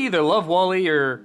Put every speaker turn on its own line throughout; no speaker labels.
either love WALL-E or...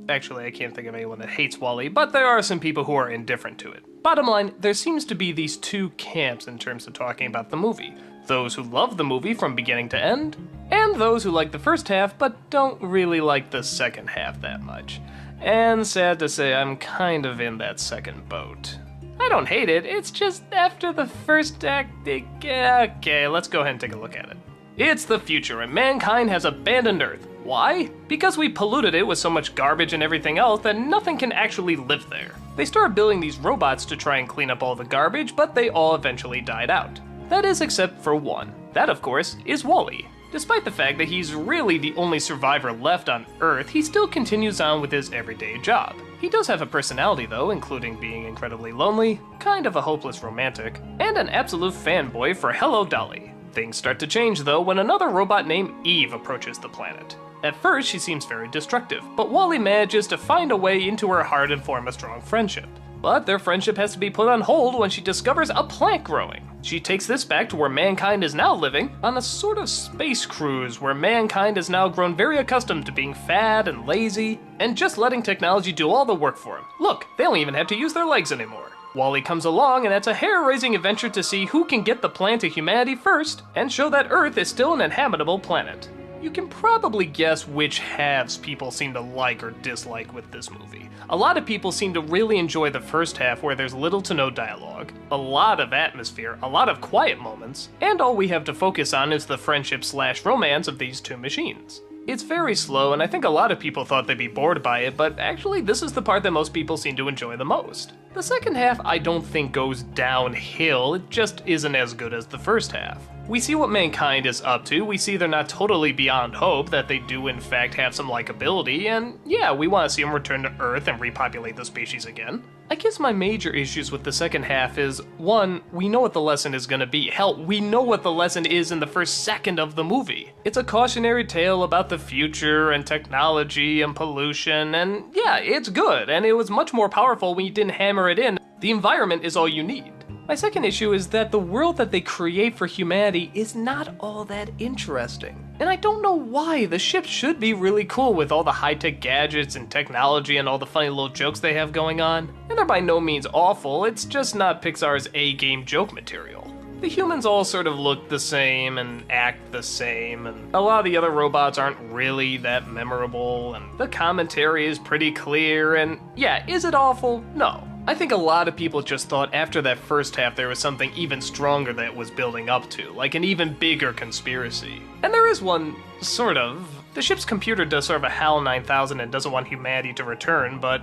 Actually, I can't think of anyone that hates WALL-E, but there are some people who are indifferent to it. Bottom line, there seems to be these two camps in terms of talking about the movie. Those who love the movie from beginning to end, and those who like the first half but don't really like the second half that much. And sad to say, I'm kind of in that second boat. I don't hate it, it's just after the first act, okay, let's go ahead and take a look at it. It's the future, and mankind has abandoned Earth. Why? Because we polluted it with so much garbage and everything else that nothing can actually live there. They started building these robots to try and clean up all the garbage, but they all eventually died out. That is except for one. That, of course, is WALL-E. Despite the fact that he's really the only survivor left on Earth, he still continues on with his everyday job. He does have a personality though, including being incredibly lonely, kind of a hopeless romantic, and an absolute fanboy for Hello Dolly. Things start to change though when another robot named Eve approaches the planet. At first, she seems very destructive, but WALL-E manages to find a way into her heart and form a strong friendship. But their friendship has to be put on hold when she discovers a plant growing. She takes this back to where mankind is now living, on a sort of space cruise where mankind has now grown very accustomed to being fat and lazy, and just letting technology do all the work for them. Look, they don't even have to use their legs anymore. WALL-E comes along, and it's a hair-raising adventure to see who can get the plan to humanity first, and show that Earth is still an inhabitable planet. You can probably guess which halves people seem to like or dislike with this movie. A lot of people seem to really enjoy the first half where there's little to no dialogue, a lot of atmosphere, a lot of quiet moments, and all we have to focus on is the friendship/romance of these two machines. It's very slow, and I think a lot of people thought they'd be bored by it, but actually this is the part that most people seem to enjoy the most. The second half I don't think goes downhill, it just isn't as good as the first half. We see what mankind is up to, we see they're not totally beyond hope, that they do in fact have some likability, and yeah, we want to see them return to Earth and repopulate the species again. I guess my major issues with the second half is, one, we know what the lesson is going to be. Hell, we know what the lesson is in the first second of the movie. It's a cautionary tale about the future and technology and pollution, and yeah, it's good, and it was much more powerful when you didn't hammer it in. The environment is all you need. My second issue is that the world that they create for humanity is not all that interesting. And I don't know why. The ship should be really cool with all the high-tech gadgets and technology and all the funny little jokes they have going on. And they're by no means awful, it's just not Pixar's A-game joke material. The humans all sort of look the same and act the same, and a lot of the other robots aren't really that memorable, and the commentary is pretty clear, and yeah, is it awful? No. I think a lot of people just thought after that first half there was something even stronger that was building up to, like an even bigger conspiracy. And there is one, sort of. The ship's computer does sort of a HAL 9000 and doesn't want humanity to return, but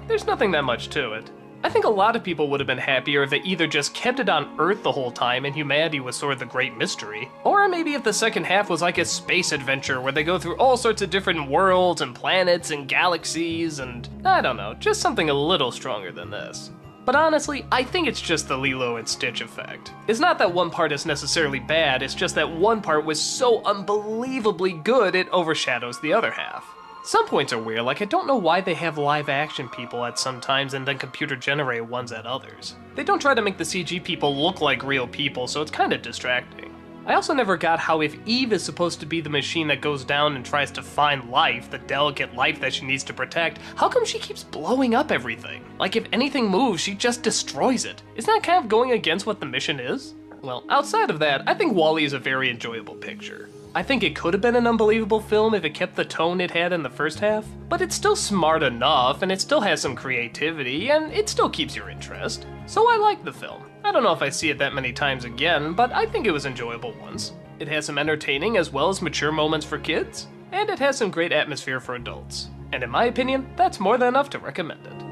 there's nothing that much to it. I think a lot of people would have been happier if they either just kept it on Earth the whole time and humanity was sort of the great mystery, or maybe if the second half was like a space adventure where they go through all sorts of different worlds and planets and galaxies and, I don't know, just something a little stronger than this. But honestly, I think it's just the Lilo and Stitch effect. It's not that one part is necessarily bad, it's just that one part was so unbelievably good it overshadows the other half. Some points are weird, like I don't know why they have live action people at some times and then computer generated ones at others. They don't try to make the CG people look like real people, so it's kinda distracting. I also never got how if Eve is supposed to be the machine that goes down and tries to find life, the delicate life that she needs to protect, how come she keeps blowing up everything? Like if anything moves, she just destroys it. Isn't that kind of going against what the mission is? Well, outside of that, I think WALL-E is a very enjoyable picture. I think it could have been an unbelievable film if it kept the tone it had in the first half, but it's still smart enough, and it still has some creativity, and it still keeps your interest. So I like the film. I don't know if I see it that many times again, but I think it was enjoyable once. It has some entertaining as well as mature moments for kids, and it has some great atmosphere for adults. And in my opinion, that's more than enough to recommend it.